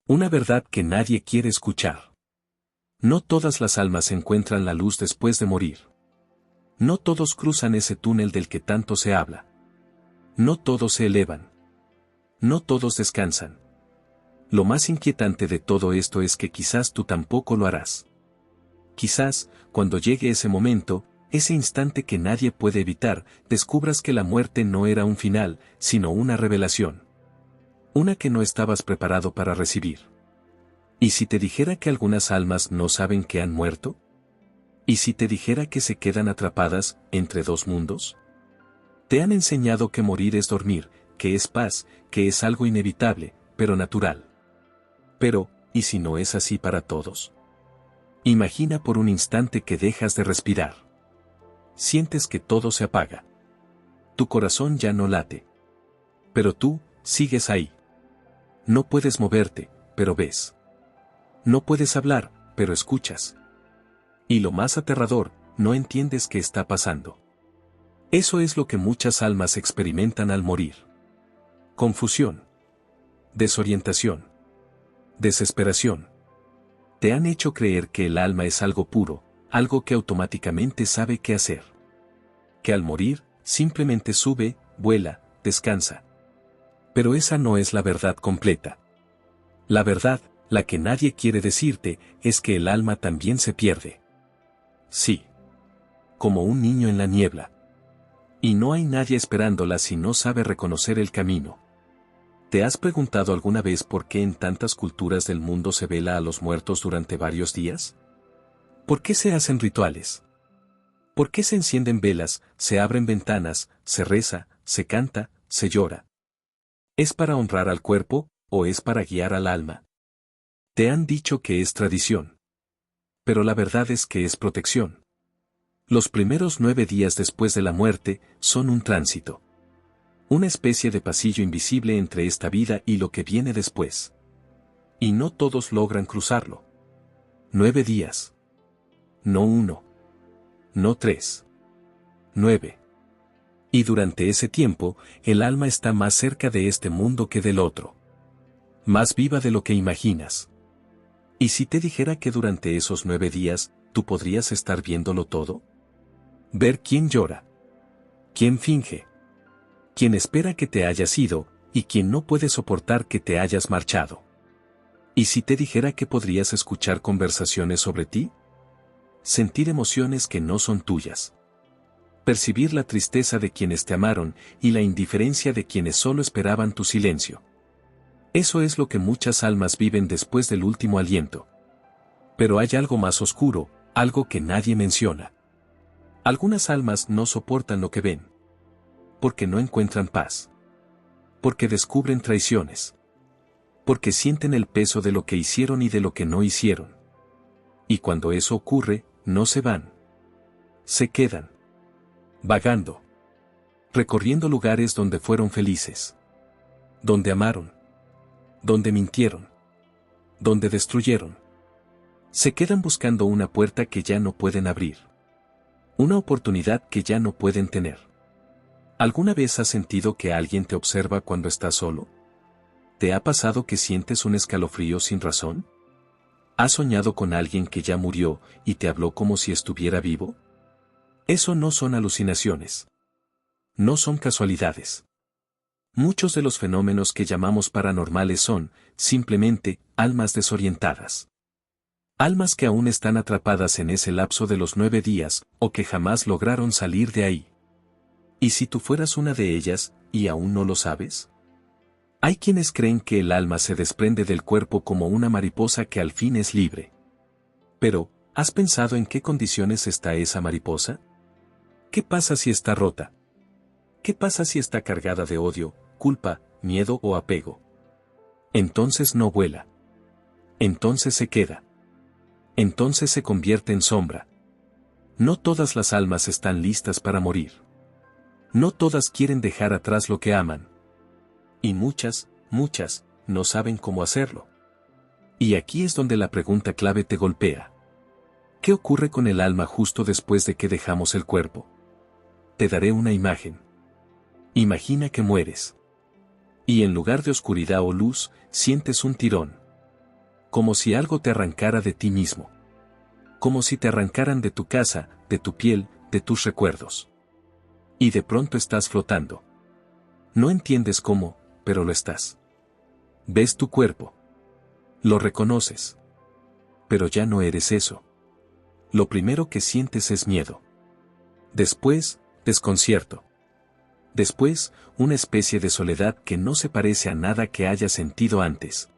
Una verdad que nadie quiere escuchar. No todas las almas encuentran la luz después de morir. No todos cruzan ese túnel del que tanto se habla. No todos se elevan. No todos descansan. Lo más inquietante de todo esto es que quizás tú tampoco lo harás. Quizás, cuando llegue ese momento, ese instante que nadie puede evitar, descubras que la muerte no era un final, sino una revelación. Una que no estabas preparado para recibir. ¿Y si te dijera que algunas almas no saben que han muerto? ¿Y si te dijera que se quedan atrapadas entre dos mundos? Te han enseñado que morir es dormir, que es paz, que es algo inevitable, pero natural. Pero, ¿y si no es así para todos? Imagina por un instante que dejas de respirar. Sientes que todo se apaga. Tu corazón ya no late. Pero tú, sigues ahí. No puedes moverte, pero ves. No puedes hablar, pero escuchas. Y lo más aterrador, no entiendes qué está pasando. Eso es lo que muchas almas experimentan al morir. Confusión. Desorientación. Desesperación. Te han hecho creer que el alma es algo puro, algo que automáticamente sabe qué hacer. Que al morir, simplemente sube, vuela, descansa. Pero esa no es la verdad completa. La verdad, la que nadie quiere decirte, es que el alma también se pierde. Sí. Como un niño en la niebla. Y no hay nadie esperándola si no sabe reconocer el camino. ¿Te has preguntado alguna vez por qué en tantas culturas del mundo se vela a los muertos durante varios días? ¿Por qué se hacen rituales? ¿Por qué se encienden velas, se abren ventanas, se reza, se canta, se llora? ¿Es para honrar al cuerpo, o es para guiar al alma? Te han dicho que es tradición. Pero la verdad es que es protección. Los primeros 9 días después de la muerte son un tránsito. Una especie de pasillo invisible entre esta vida y lo que viene después. Y no todos logran cruzarlo. 9 días. No 1. No 3. 9. Y durante ese tiempo, el alma está más cerca de este mundo que del otro. Más viva de lo que imaginas. ¿Y si te dijera que durante esos 9 días, tú podrías estar viéndolo todo? Ver quién llora. Quién finge. Quién espera que te hayas ido, y quién no puede soportar que te hayas marchado. ¿Y si te dijera que podrías escuchar conversaciones sobre ti? Sentir emociones que no son tuyas. Percibir la tristeza de quienes te amaron y la indiferencia de quienes solo esperaban tu silencio. Eso es lo que muchas almas viven después del último aliento. Pero hay algo más oscuro, algo que nadie menciona. Algunas almas no soportan lo que ven. Porque no encuentran paz. Porque descubren traiciones. Porque sienten el peso de lo que hicieron y de lo que no hicieron. Y cuando eso ocurre, no se van. Se quedan. Vagando. Recorriendo lugares donde fueron felices. Donde amaron. Donde mintieron. Donde destruyeron. Se quedan buscando una puerta que ya no pueden abrir. Una oportunidad que ya no pueden tener. ¿Alguna vez has sentido que alguien te observa cuando estás solo? ¿Te ha pasado que sientes un escalofrío sin razón? ¿Has soñado con alguien que ya murió y te habló como si estuviera vivo? Eso no son alucinaciones. No son casualidades. Muchos de los fenómenos que llamamos paranormales son, simplemente, almas desorientadas. Almas que aún están atrapadas en ese lapso de los 9 días, o que jamás lograron salir de ahí. ¿Y si tú fueras una de ellas, y aún no lo sabes? Hay quienes creen que el alma se desprende del cuerpo como una mariposa que al fin es libre. Pero, ¿has pensado en qué condiciones está esa mariposa? ¿Qué pasa si está rota? ¿Qué pasa si está cargada de odio, culpa, miedo o apego? Entonces no vuela. Entonces se queda. Entonces se convierte en sombra. No todas las almas están listas para morir. No todas quieren dejar atrás lo que aman. Y muchas, no saben cómo hacerlo. Y aquí es donde la pregunta clave te golpea. ¿Qué ocurre con el alma justo después de que dejamos el cuerpo? Te daré una imagen. Imagina que mueres. Y en lugar de oscuridad o luz, sientes un tirón. Como si algo te arrancara de ti mismo. Como si te arrancaran de tu casa, de tu piel, de tus recuerdos. Y de pronto estás flotando. No entiendes cómo, pero lo estás. Ves tu cuerpo. Lo reconoces. Pero ya no eres eso. Lo primero que sientes es miedo. Después, desconcierto. Después, una especie de soledad que no se parece a nada que hayas sentido antes.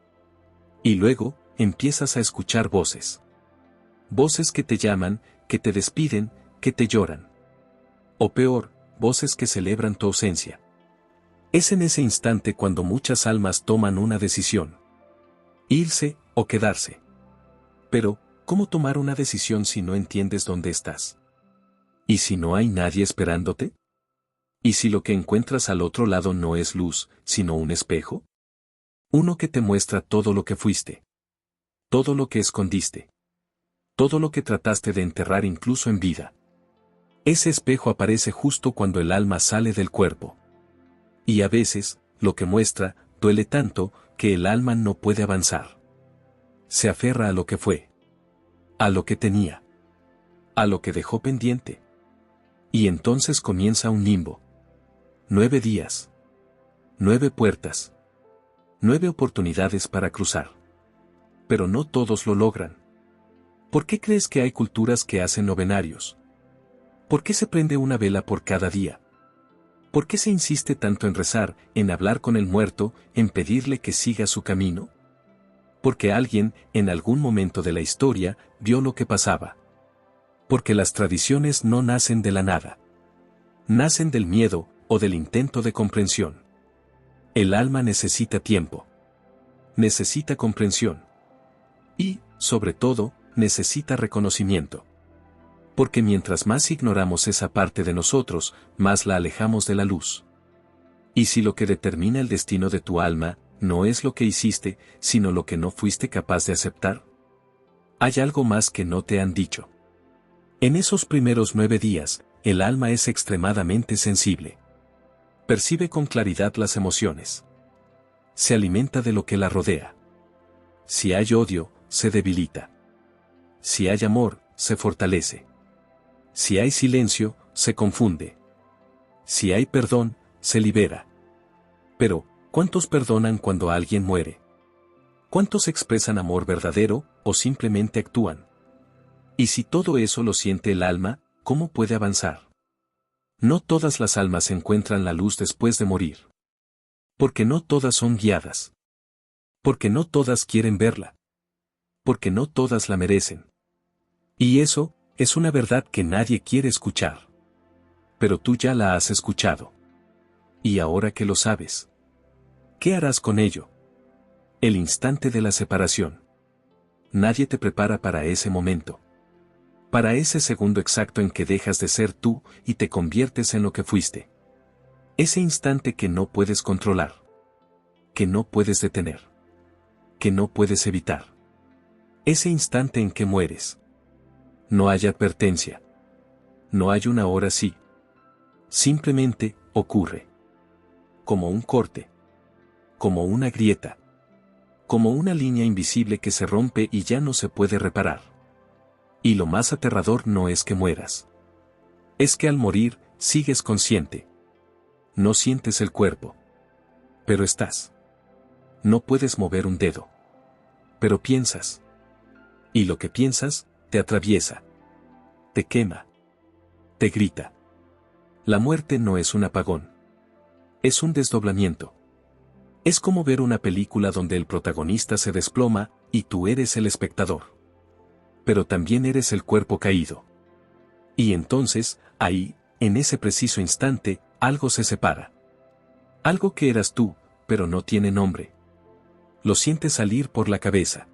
Y luego, empiezas a escuchar voces. Voces que te llaman, que te despiden, que te lloran. O peor, voces que celebran tu ausencia. Es en ese instante cuando muchas almas toman una decisión. Irse o quedarse. Pero, ¿cómo tomar una decisión si no entiendes dónde estás? ¿Y si no hay nadie esperándote? ¿Y si lo que encuentras al otro lado no es luz, sino un espejo? Uno que te muestra todo lo que fuiste. Todo lo que escondiste. Todo lo que trataste de enterrar incluso en vida. Ese espejo aparece justo cuando el alma sale del cuerpo. Y a veces, lo que muestra, duele tanto, que el alma no puede avanzar. Se aferra a lo que fue. A lo que tenía. A lo que dejó pendiente. Y entonces comienza un limbo. 9 días. 9 puertas. 9 oportunidades para cruzar. Pero no todos lo logran. ¿Por qué crees que hay culturas que hacen novenarios? ¿Por qué se prende una vela por cada día? ¿Por qué se insiste tanto en rezar, en hablar con el muerto, en pedirle que siga su camino? Porque alguien, en algún momento de la historia, vio lo que pasaba. Porque las tradiciones no nacen de la nada. Nacen del miedo, o del intento de comprensión. El alma necesita tiempo. Necesita comprensión. Y, sobre todo, necesita reconocimiento. Porque mientras más ignoramos esa parte de nosotros, más la alejamos de la luz. Y si lo que determina el destino de tu alma, no es lo que hiciste, sino lo que no fuiste capaz de aceptar, hay algo más que no te han dicho. En esos primeros 9 días, el alma es extremadamente sensible. Percibe con claridad las emociones. Se alimenta de lo que la rodea. Si hay odio, se debilita. Si hay amor, se fortalece. Si hay silencio, se confunde. Si hay perdón, se libera. Pero, ¿cuántos perdonan cuando alguien muere? ¿Cuántos expresan amor verdadero, o simplemente actúan? Y si todo eso lo siente el alma, ¿cómo puede avanzar? No todas las almas encuentran la luz después de morir. Porque no todas son guiadas. Porque no todas quieren verla. Porque no todas la merecen. Y eso, es una verdad que nadie quiere escuchar. Pero tú ya la has escuchado. Y ahora que lo sabes, ¿qué harás con ello? El instante de la separación. Nadie te prepara para ese momento. Para ese segundo exacto en que dejas de ser tú y te conviertes en lo que fuiste. Ese instante que no puedes controlar. Que no puedes detener. Que no puedes evitar. Ese instante en que mueres. No hay advertencia. No hay una hora sí. Simplemente, ocurre. Como un corte. Como una grieta. Como una línea invisible que se rompe y ya no se puede reparar. Y lo más aterrador no es que mueras. Es que al morir, sigues consciente. No sientes el cuerpo. Pero estás. No puedes mover un dedo. Pero piensas. Y lo que piensas, te atraviesa. Te quema. Te grita. La muerte no es un apagón. Es un desdoblamiento. Es como ver una película donde el protagonista se desploma, y tú eres el espectador. Pero también eres el cuerpo caído. Y entonces, ahí, en ese preciso instante, algo se separa. Algo que eras tú, pero no tiene nombre. Lo sientes salir por la cabeza.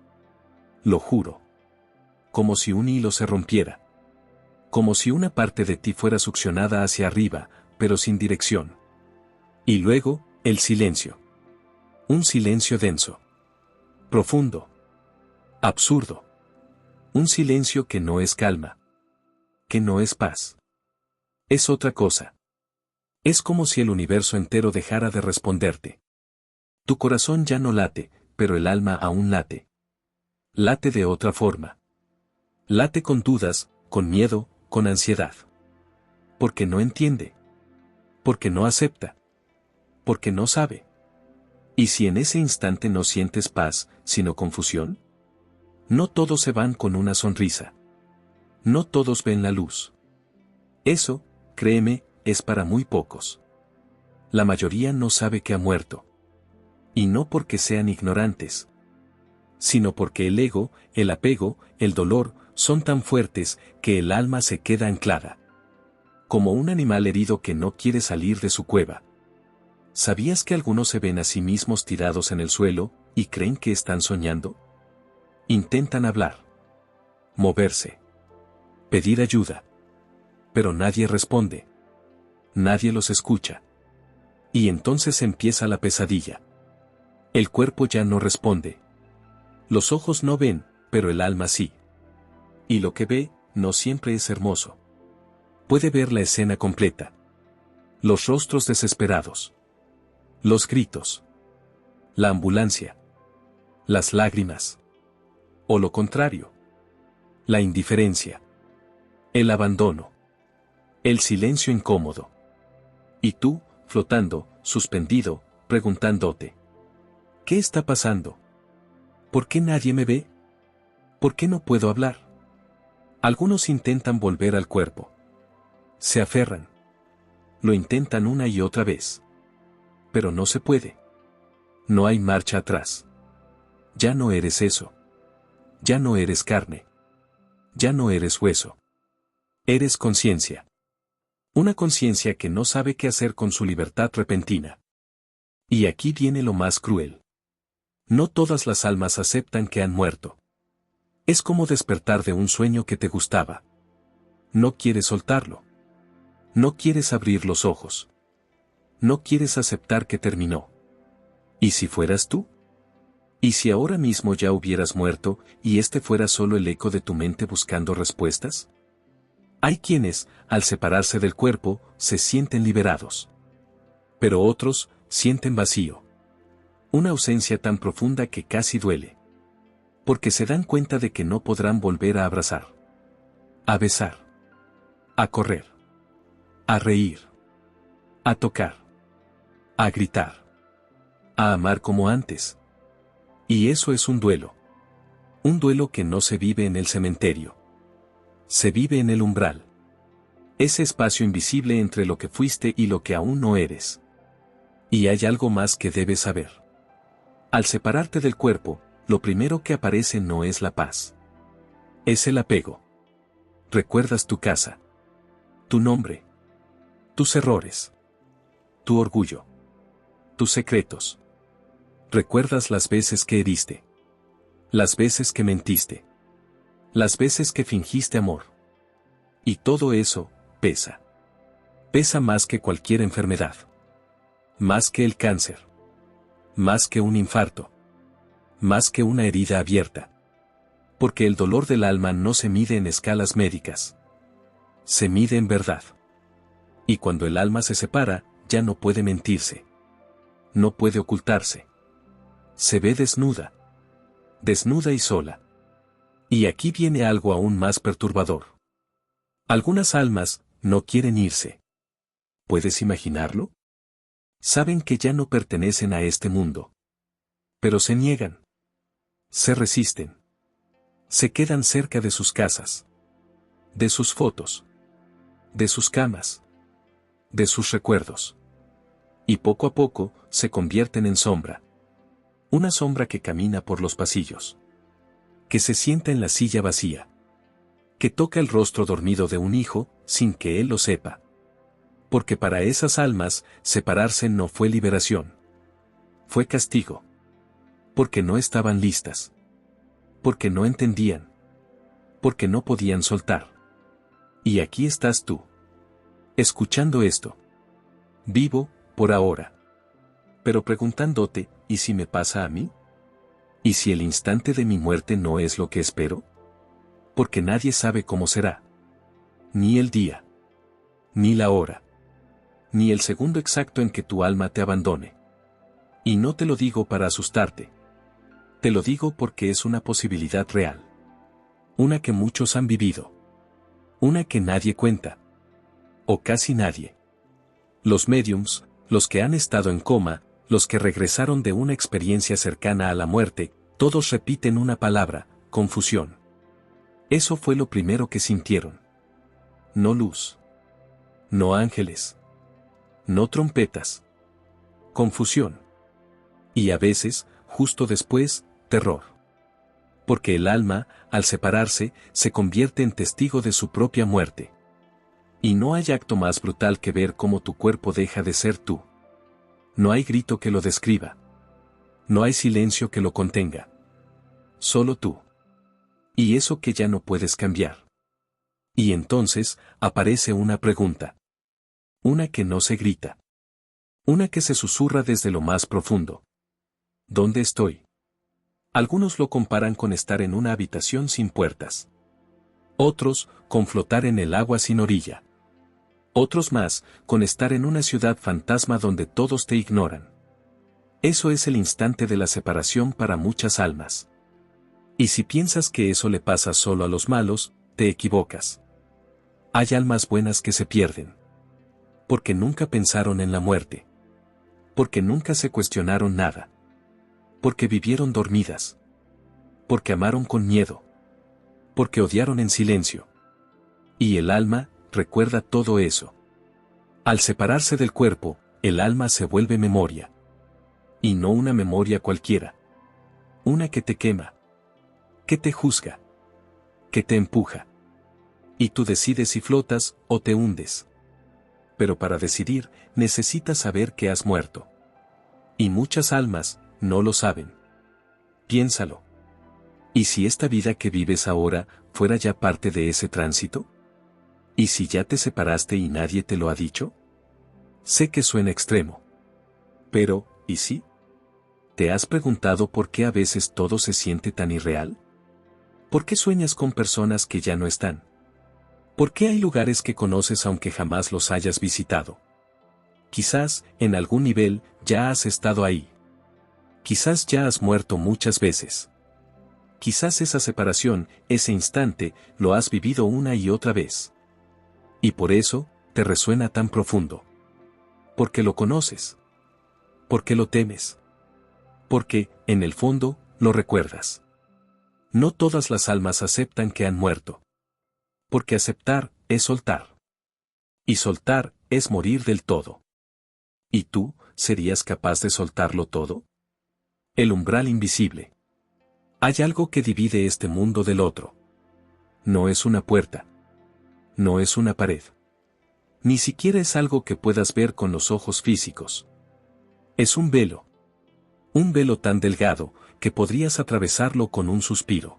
Lo juro. Como si un hilo se rompiera. Como si una parte de ti fuera succionada hacia arriba, pero sin dirección. Y luego, el silencio. Un silencio denso. Profundo. Absurdo. Un silencio que no es calma. Que no es paz. Es otra cosa. Es como si el universo entero dejara de responderte. Tu corazón ya no late, pero el alma aún late. Late de otra forma. Late con dudas, con miedo, con ansiedad. Porque no entiende. Porque no acepta. Porque no sabe. ¿Y si en ese instante no sientes paz, sino confusión? No todos se van con una sonrisa. No todos ven la luz. Eso, créeme, es para muy pocos. La mayoría no sabe que ha muerto. Y no porque sean ignorantes, sino porque el ego, el apego, el dolor, son tan fuertes que el alma se queda anclada. Como un animal herido que no quiere salir de su cueva. ¿Sabías que algunos se ven a sí mismos tirados en el suelo y creen que están soñando? Intentan hablar, moverse, pedir ayuda. Pero nadie responde. Nadie los escucha. Y entonces empieza la pesadilla. El cuerpo ya no responde. Los ojos no ven, pero el alma sí. Y lo que ve, no siempre es hermoso. Puede ver la escena completa. Los rostros desesperados. Los gritos. La ambulancia. Las lágrimas. O lo contrario. La indiferencia. El abandono. El silencio incómodo. Y tú, flotando, suspendido, preguntándote. ¿Qué está pasando? ¿Por qué nadie me ve? ¿Por qué no puedo hablar? Algunos intentan volver al cuerpo. Se aferran. Lo intentan una y otra vez. Pero no se puede. No hay marcha atrás. Ya no eres eso. Ya no eres carne. Ya no eres hueso. Eres conciencia. Una conciencia que no sabe qué hacer con su libertad repentina. Y aquí viene lo más cruel. No todas las almas aceptan que han muerto. Es como despertar de un sueño que te gustaba. No quieres soltarlo. No quieres abrir los ojos. No quieres aceptar que terminó. ¿Y si fueras tú? ¿Y si ahora mismo ya hubieras muerto y este fuera solo el eco de tu mente buscando respuestas? Hay quienes, al separarse del cuerpo, se sienten liberados. Pero otros, sienten vacío. Una ausencia tan profunda que casi duele. Porque se dan cuenta de que no podrán volver a abrazar. A besar. A correr. A reír. A tocar. A gritar. A amar como antes. Y eso es un duelo. Un duelo que no se vive en el cementerio. Se vive en el umbral. Ese espacio invisible entre lo que fuiste y lo que aún no eres. Y hay algo más que debes saber. Al separarte del cuerpo, lo primero que aparece no es la paz. Es el apego. Recuerdas tu casa. Tu nombre. Tus errores. Tu orgullo. Tus secretos. Recuerdas las veces que heriste. Las veces que mentiste. Las veces que fingiste amor. Y todo eso, pesa. Pesa más que cualquier enfermedad. Más que el cáncer. Más que un infarto. Más que una herida abierta. Porque el dolor del alma no se mide en escalas médicas. Se mide en verdad. Y cuando el alma se separa, ya no puede mentirse. No puede ocultarse. Se ve desnuda. Desnuda y sola. Y aquí viene algo aún más perturbador. Algunas almas no quieren irse. ¿Puedes imaginarlo? Saben que ya no pertenecen a este mundo. Pero se niegan. Se resisten. Se quedan cerca de sus casas. De sus fotos. De sus camas. De sus recuerdos. Y poco a poco, se convierten en sombra. Una sombra que camina por los pasillos. Que se sienta en la silla vacía. Que toca el rostro dormido de un hijo, sin que él lo sepa. Porque para esas almas, separarse no fue liberación. Fue castigo. Porque no estaban listas. Porque no entendían. Porque no podían soltar. Y aquí estás tú. Escuchando esto. Vivo, por ahora. Pero preguntándote, ¿y si me pasa a mí? ¿Y si el instante de mi muerte no es lo que espero? Porque nadie sabe cómo será. Ni el día. Ni la hora. Ni el segundo exacto en que tu alma te abandone. Y no te lo digo para asustarte. Te lo digo porque es una posibilidad real. Una que muchos han vivido. Una que nadie cuenta. O casi nadie. Los médiums, los que han estado en coma, los que regresaron de una experiencia cercana a la muerte, todos repiten una palabra: confusión. Eso fue lo primero que sintieron. No luz. No ángeles. No trompetas. Confusión. Y a veces, justo después, terror. Porque el alma, al separarse, se convierte en testigo de su propia muerte. Y no hay acto más brutal que ver cómo tu cuerpo deja de ser tú. No hay grito que lo describa. No hay silencio que lo contenga. Solo tú. Y eso que ya no puedes cambiar. Y entonces, aparece una pregunta. Una que no se grita. Una que se susurra desde lo más profundo. ¿Dónde estoy? Algunos lo comparan con estar en una habitación sin puertas. Otros, con flotar en el agua sin orilla. Otros más, con estar en una ciudad fantasma donde todos te ignoran. Eso es el instante de la separación para muchas almas. Y si piensas que eso le pasa solo a los malos, te equivocas. Hay almas buenas que se pierden. Porque nunca pensaron en la muerte. Porque nunca se cuestionaron nada. Porque vivieron dormidas. Porque amaron con miedo. Porque odiaron en silencio. Y el alma recuerda todo eso. Al separarse del cuerpo, el alma se vuelve memoria. Y no una memoria cualquiera. Una que te quema. Que te juzga. Que te empuja. Y tú decides si flotas o te hundes. Pero para decidir, necesitas saber que has muerto. Y muchas almas no lo saben. Piénsalo. ¿Y si esta vida que vives ahora fuera ya parte de ese tránsito? ¿Y si ya te separaste y nadie te lo ha dicho? Sé que suena extremo. Pero, ¿y si? ¿Te has preguntado por qué a veces todo se siente tan irreal? ¿Por qué sueñas con personas que ya no están? ¿Por qué hay lugares que conoces aunque jamás los hayas visitado? Quizás, en algún nivel, ya has estado ahí. Quizás ya has muerto muchas veces. Quizás esa separación, ese instante, lo has vivido una y otra vez. Y por eso, te resuena tan profundo. Porque lo conoces. Porque lo temes. Porque, en el fondo, lo recuerdas. No todas las almas aceptan que han muerto. Porque aceptar es soltar. Y soltar es morir del todo. ¿Y tú, serías capaz de soltarlo todo? El umbral invisible. Hay algo que divide este mundo del otro. No es una puerta. No es una pared. Ni siquiera es algo que puedas ver con los ojos físicos. Es un velo. Un velo tan delgado, que podrías atravesarlo con un suspiro.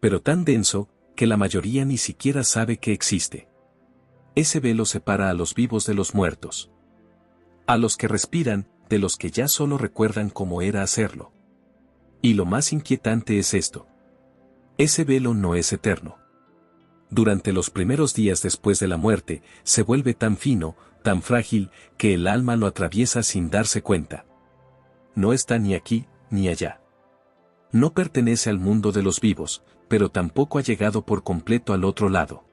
Pero tan denso, que la mayoría ni siquiera sabe que existe. Ese velo separa a los vivos de los muertos. A los que respiran, de los que ya solo recuerdan cómo era hacerlo. Y lo más inquietante es esto. Ese velo no es eterno. Durante los primeros días después de la muerte, se vuelve tan fino, tan frágil, que el alma lo atraviesa sin darse cuenta. No está ni aquí, ni allá. No pertenece al mundo de los vivos, pero tampoco ha llegado por completo al otro lado.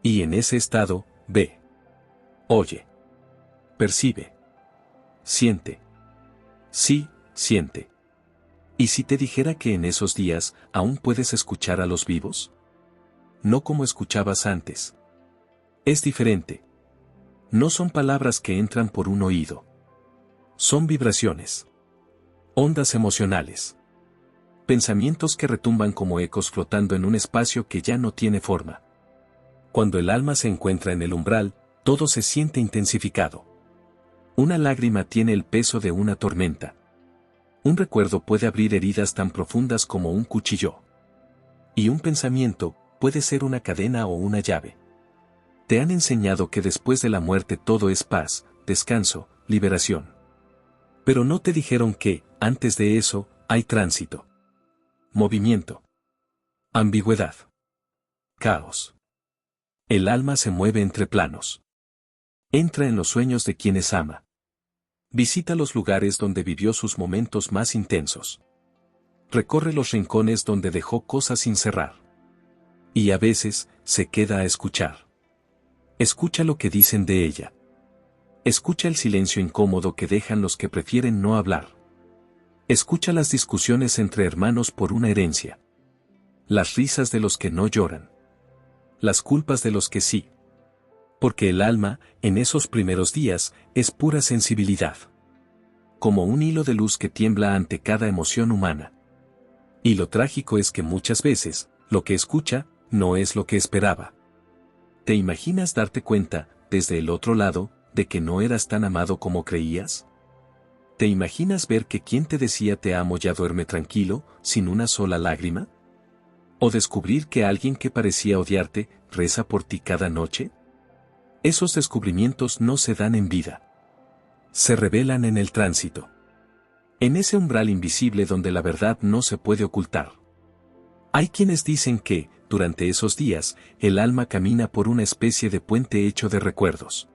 Y en ese estado, ve. Oye. Percibe. Siente. Sí, siente. ¿Y si te dijera que en esos días aún puedes escuchar a los vivos? No como escuchabas antes. Es diferente. No son palabras que entran por un oído. Son vibraciones. Ondas emocionales. Pensamientos que retumban como ecos flotando en un espacio que ya no tiene forma. Cuando el alma se encuentra en el umbral, todo se siente intensificado. Una lágrima tiene el peso de una tormenta. Un recuerdo puede abrir heridas tan profundas como un cuchillo. Y un pensamiento puede ser una cadena o una llave. Te han enseñado que después de la muerte todo es paz, descanso, liberación. Pero no te dijeron que, antes de eso, hay tránsito. Movimiento. Ambigüedad. Caos. El alma se mueve entre planos. Entra en los sueños de quienes ama. Visita los lugares donde vivió sus momentos más intensos. Recorre los rincones donde dejó cosas sin cerrar. Y a veces, se queda a escuchar. Escucha lo que dicen de ella. Escucha el silencio incómodo que dejan los que prefieren no hablar. Escucha las discusiones entre hermanos por una herencia. Las risas de los que no lloran. Las culpas de los que sí. Porque el alma, en esos primeros días, es pura sensibilidad. Como un hilo de luz que tiembla ante cada emoción humana. Y lo trágico es que muchas veces, lo que escucha, no es lo que esperaba. ¿Te imaginas darte cuenta, desde el otro lado, de que no eras tan amado como creías? ¿Te imaginas ver que quien te decía te amo ya duerme tranquilo, sin una sola lágrima? ¿O descubrir que alguien que parecía odiarte, reza por ti cada noche? Esos descubrimientos no se dan en vida. Se revelan en el tránsito. En ese umbral invisible donde la verdad no se puede ocultar. Hay quienes dicen que, durante esos días, el alma camina por una especie de puente hecho de recuerdos.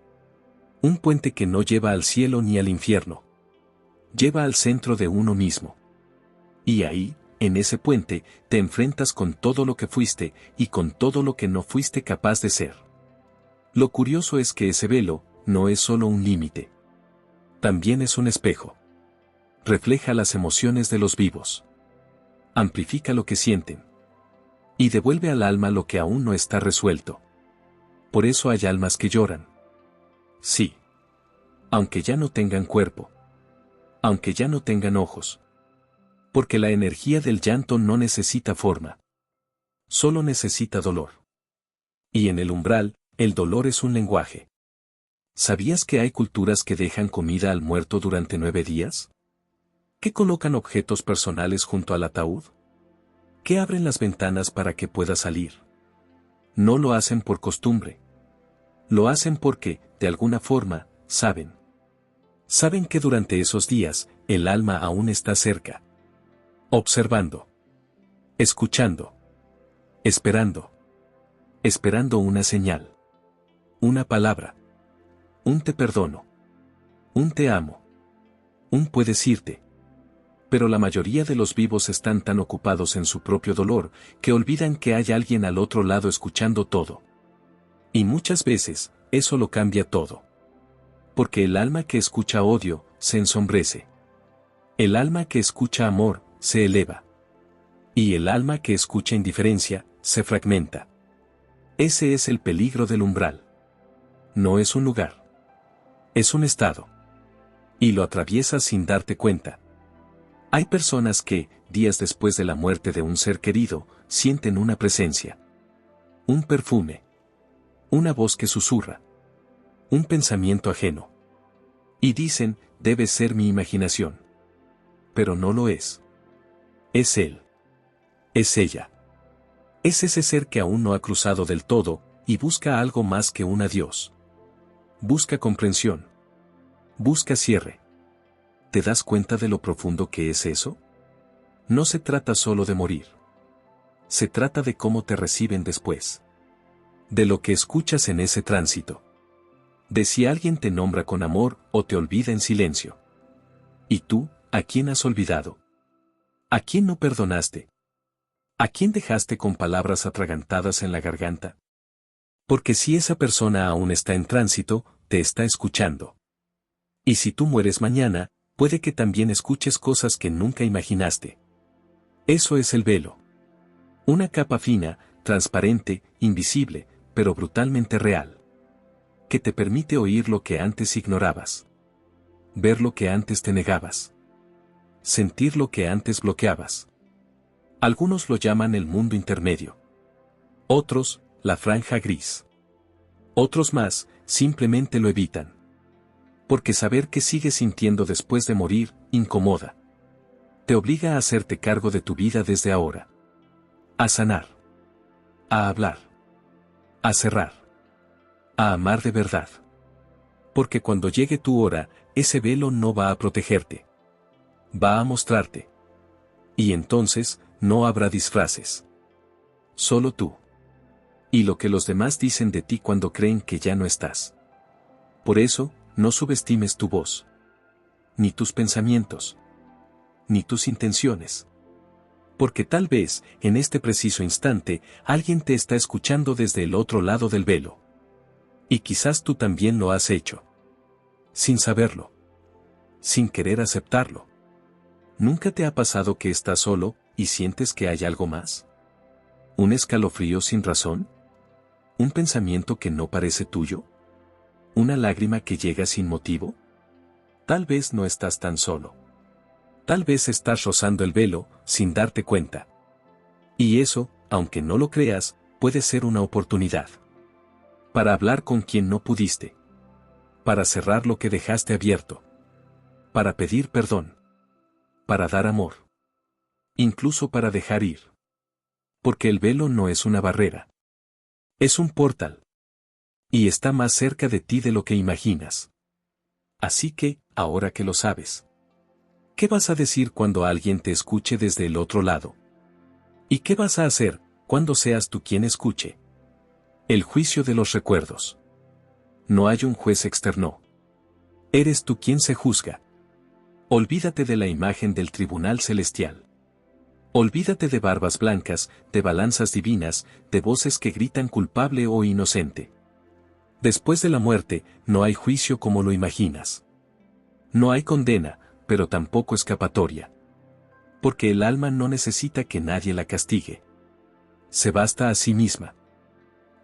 Un puente que no lleva al cielo ni al infierno. Lleva al centro de uno mismo. Y ahí, en ese puente, te enfrentas con todo lo que fuiste y con todo lo que no fuiste capaz de ser. Lo curioso es que ese velo, no es solo un límite. También es un espejo. Refleja las emociones de los vivos. Amplifica lo que sienten. Y devuelve al alma lo que aún no está resuelto. Por eso hay almas que lloran. Sí. Aunque ya no tengan cuerpo. Aunque ya no tengan ojos. Porque la energía del llanto no necesita forma. Solo necesita dolor. Y en el umbral, el dolor es un lenguaje. ¿Sabías que hay culturas que dejan comida al muerto durante 9 días? ¿Que colocan objetos personales junto al ataúd? ¿Que abren las ventanas para que pueda salir? No lo hacen por costumbre. Lo hacen porque, de alguna forma, saben. Saben que durante esos días, el alma aún está cerca. Observando. Escuchando. Esperando. Esperando una señal. Una palabra. Un te perdono. Un te amo. Un puedes irte. Pero la mayoría de los vivos están tan ocupados en su propio dolor, que olvidan que hay alguien al otro lado escuchando todo. Y muchas veces, eso lo cambia todo. Porque el alma que escucha odio, se ensombrece. El alma que escucha amor, se eleva. Y el alma que escucha indiferencia, se fragmenta. Ese es el peligro del umbral. No es un lugar. Es un estado. Y lo atraviesas sin darte cuenta. Hay personas que, días después de la muerte de un ser querido, sienten una presencia. Un perfume. Una voz que susurra. Un pensamiento ajeno. Y dicen, debe ser mi imaginación. Pero no lo es. Es él. Es ella. Es ese ser que aún no ha cruzado del todo, y busca algo más que un adiós. Busca comprensión. Busca cierre. ¿Te das cuenta de lo profundo que es eso? No se trata solo de morir. Se trata de cómo te reciben después. De lo que escuchas en ese tránsito. De si alguien te nombra con amor o te olvida en silencio. ¿Y tú, a quién has olvidado? ¿A quién no perdonaste? ¿A quién dejaste con palabras atragantadas en la garganta? Porque si esa persona aún está en tránsito, te está escuchando. Y si tú mueres mañana, puede que también escuches cosas que nunca imaginaste. Eso es el velo. Una capa fina, transparente, invisible, pero brutalmente real. Que te permite oír lo que antes ignorabas. Ver lo que antes te negabas. Sentir lo que antes bloqueabas. Algunos lo llaman el mundo intermedio. Otros, la franja gris. Otros más, simplemente lo evitan. Porque saber que sigues sintiendo después de morir, incomoda. Te obliga a hacerte cargo de tu vida desde ahora. A sanar. A hablar. A cerrar. A amar de verdad. Porque cuando llegue tu hora, ese velo no va a protegerte. Va a mostrarte. Y entonces, no habrá disfraces. Solo tú. Y lo que los demás dicen de ti cuando creen que ya no estás. Por eso, no subestimes tu voz. Ni tus pensamientos. Ni tus intenciones. Porque tal vez, en este preciso instante, alguien te está escuchando desde el otro lado del velo. Y quizás tú también lo has hecho. Sin saberlo. Sin querer aceptarlo. ¿Nunca te ha pasado que estás solo, y sientes que hay algo más? ¿Un escalofrío sin razón? ¿Un pensamiento que no parece tuyo? ¿Una lágrima que llega sin motivo? Tal vez no estás tan solo. Tal vez estás rozando el velo, sin darte cuenta. Y eso, aunque no lo creas, puede ser una oportunidad. Para hablar con quien no pudiste. Para cerrar lo que dejaste abierto. Para pedir perdón. Para dar amor. Incluso para dejar ir. Porque el velo no es una barrera. Es un portal. Y está más cerca de ti de lo que imaginas. Así que, ahora que lo sabes, ¿qué vas a decir cuando alguien te escuche desde el otro lado? ¿Y qué vas a hacer cuando seas tú quien escuche? El juicio de los recuerdos. No hay un juez externo. Eres tú quien se juzga. Olvídate de la imagen del tribunal celestial. Olvídate de barbas blancas, de balanzas divinas, de voces que gritan culpable o inocente. Después de la muerte, no hay juicio como lo imaginas. No hay condena, pero tampoco escapatoria. Porque el alma no necesita que nadie la castigue. Se basta a sí misma.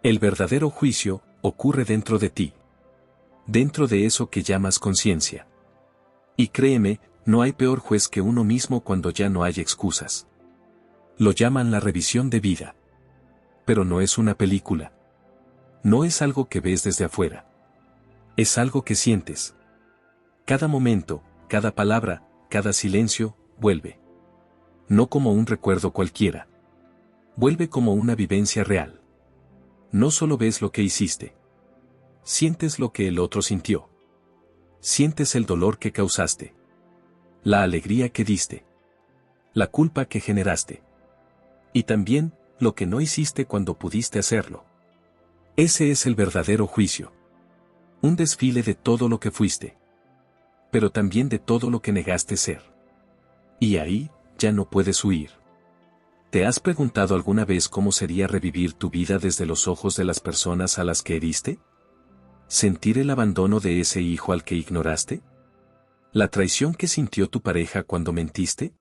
El verdadero juicio ocurre dentro de ti. Dentro de eso que llamas conciencia. Y créeme, no hay peor juez que uno mismo cuando ya no hay excusas. Lo llaman la revisión de vida. Pero no es una película. No es algo que ves desde afuera. Es algo que sientes. Cada momento, cada palabra, cada silencio, vuelve. No como un recuerdo cualquiera. Vuelve como una vivencia real. No solo ves lo que hiciste. Sientes lo que el otro sintió. Sientes el dolor que causaste. La alegría que diste. La culpa que generaste. Y también, lo que no hiciste cuando pudiste hacerlo. Ese es el verdadero juicio. Un desfile de todo lo que fuiste. Pero también de todo lo que negaste ser. Y ahí, ya no puedes huir. ¿Te has preguntado alguna vez cómo sería revivir tu vida desde los ojos de las personas a las que heriste? ¿Sentir el abandono de ese hijo al que ignoraste? ¿La traición que sintió tu pareja cuando mentiste?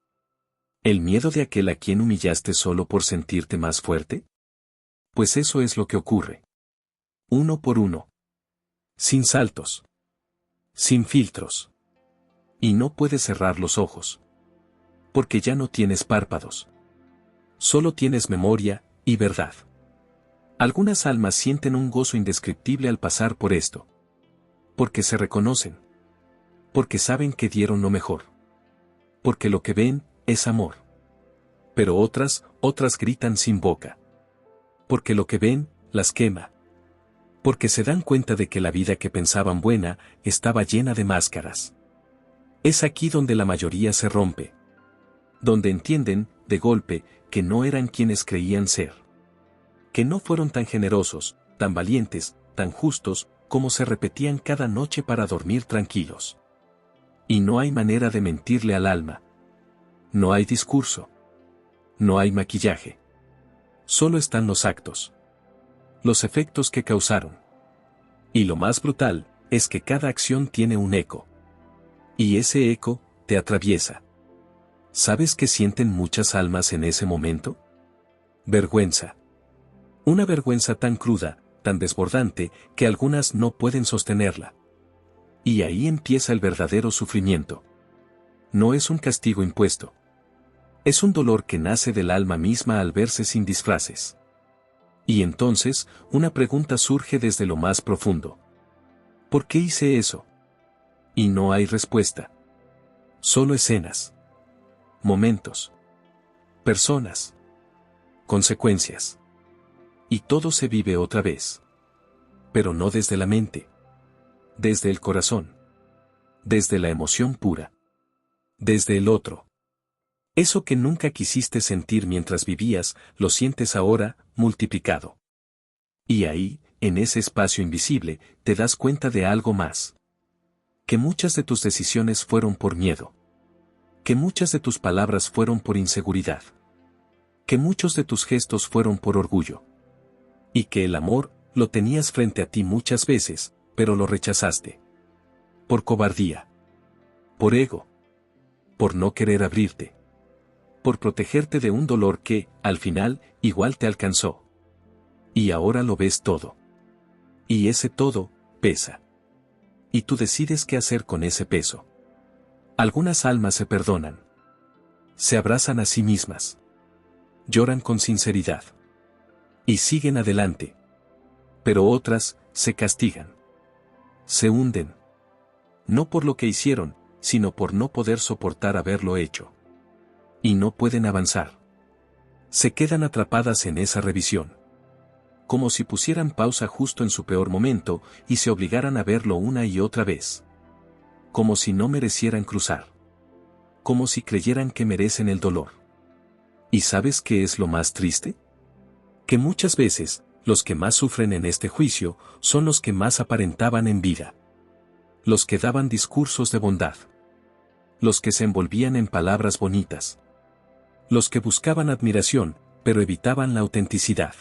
¿El miedo de aquel a quien humillaste solo por sentirte más fuerte? Pues eso es lo que ocurre. Uno por uno. Sin saltos. Sin filtros. Y no puedes cerrar los ojos. Porque ya no tienes párpados. Solo tienes memoria y verdad. Algunas almas sienten un gozo indescriptible al pasar por esto. Porque se reconocen. Porque saben que dieron lo mejor. Porque lo que ven es amor. Pero otras gritan sin boca. Porque lo que ven las quema. Porque se dan cuenta de que la vida que pensaban buena estaba llena de máscaras. Es aquí donde la mayoría se rompe. Donde entienden, de golpe, que no eran quienes creían ser. Que no fueron tan generosos, tan valientes, tan justos, como se repetían cada noche para dormir tranquilos. Y no hay manera de mentirle al alma. No hay discurso. No hay maquillaje. Solo están los actos. Los efectos que causaron. Y lo más brutal, es que cada acción tiene un eco. Y ese eco, te atraviesa. ¿Sabes qué sienten muchas almas en ese momento? Vergüenza. Una vergüenza tan cruda, tan desbordante, que algunas no pueden sostenerla. Y ahí empieza el verdadero sufrimiento. No es un castigo impuesto. Es un dolor que nace del alma misma al verse sin disfraces. Y entonces, una pregunta surge desde lo más profundo. ¿Por qué hice eso? Y no hay respuesta. Solo escenas. Momentos. Personas. Consecuencias. Y todo se vive otra vez. Pero no desde la mente. Desde el corazón. Desde la emoción pura. Desde el otro. Eso que nunca quisiste sentir mientras vivías, lo sientes ahora, multiplicado. Y ahí, en ese espacio invisible, te das cuenta de algo más. Que muchas de tus decisiones fueron por miedo. Que muchas de tus palabras fueron por inseguridad. Que muchos de tus gestos fueron por orgullo. Y que el amor lo tenías frente a ti muchas veces, pero lo rechazaste. Por cobardía. Por ego. Por no querer abrirte. Por protegerte de un dolor que, al final, igual te alcanzó. Y ahora lo ves todo. Y ese todo, pesa. Y tú decides qué hacer con ese peso. Algunas almas se perdonan. Se abrazan a sí mismas. Lloran con sinceridad. Y siguen adelante. Pero otras, se castigan. Se hunden. No por lo que hicieron, sino por no poder soportar haberlo hecho. Y no pueden avanzar. Se quedan atrapadas en esa revisión. Como si pusieran pausa justo en su peor momento, y se obligaran a verlo una y otra vez. Como si no merecieran cruzar. Como si creyeran que merecen el dolor. ¿Y sabes qué es lo más triste? Que muchas veces, los que más sufren en este juicio, son los que más aparentaban en vida. Los que daban discursos de bondad. Los que se envolvían en palabras bonitas. Los que buscaban admiración, pero evitaban la autenticidad.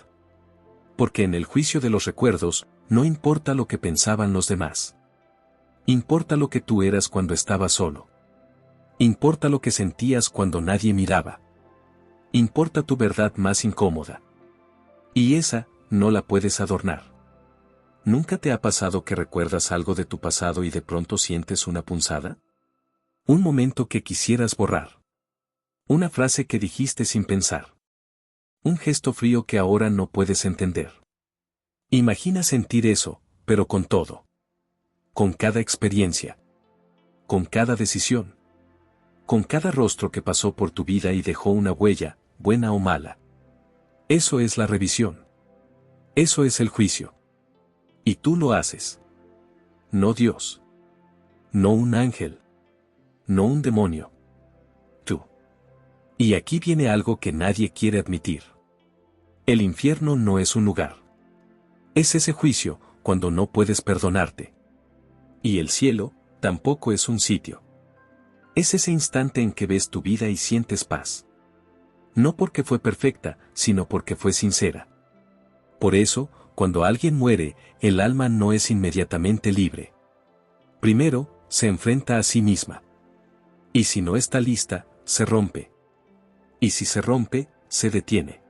Porque en el juicio de los recuerdos, no importa lo que pensaban los demás. Importa lo que tú eras cuando estabas solo. Importa lo que sentías cuando nadie miraba. Importa tu verdad más incómoda. Y esa, no la puedes adornar. ¿Nunca te ha pasado que recuerdas algo de tu pasado y de pronto sientes una punzada? Un momento que quisieras borrar. Una frase que dijiste sin pensar. Un gesto frío que ahora no puedes entender. Imagina sentir eso, pero con todo. Con cada experiencia. Con cada decisión. Con cada rostro que pasó por tu vida y dejó una huella, buena o mala. Eso es la revisión. Eso es el juicio. Y tú lo haces. No Dios. No un ángel. No un demonio. Tú. Y aquí viene algo que nadie quiere admitir. El infierno no es un lugar. Es ese juicio, cuando no puedes perdonarte. Y el cielo, tampoco es un sitio. Es ese instante en que ves tu vida y sientes paz. No porque fue perfecta, sino porque fue sincera. Por eso, cuando alguien muere, el alma no es inmediatamente libre. Primero, se enfrenta a sí misma. Y si no está lista, se rompe. Y si se rompe, se detiene.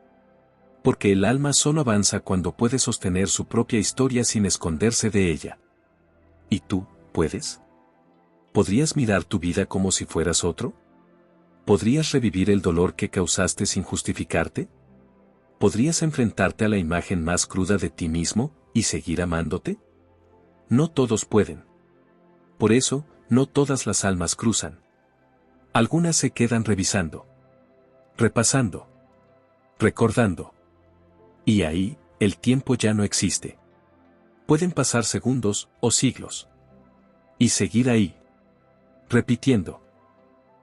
Porque el alma solo avanza cuando puede sostener su propia historia sin esconderse de ella. ¿Y tú, puedes? ¿Podrías mirar tu vida como si fueras otro? ¿Podrías revivir el dolor que causaste sin justificarte? ¿Podrías enfrentarte a la imagen más cruda de ti mismo, y seguir amándote? No todos pueden. Por eso, no todas las almas cruzan. Algunas se quedan revisando. Repasando. Recordando. Y ahí, el tiempo ya no existe. Pueden pasar segundos o siglos. Y seguir ahí. Repitiendo.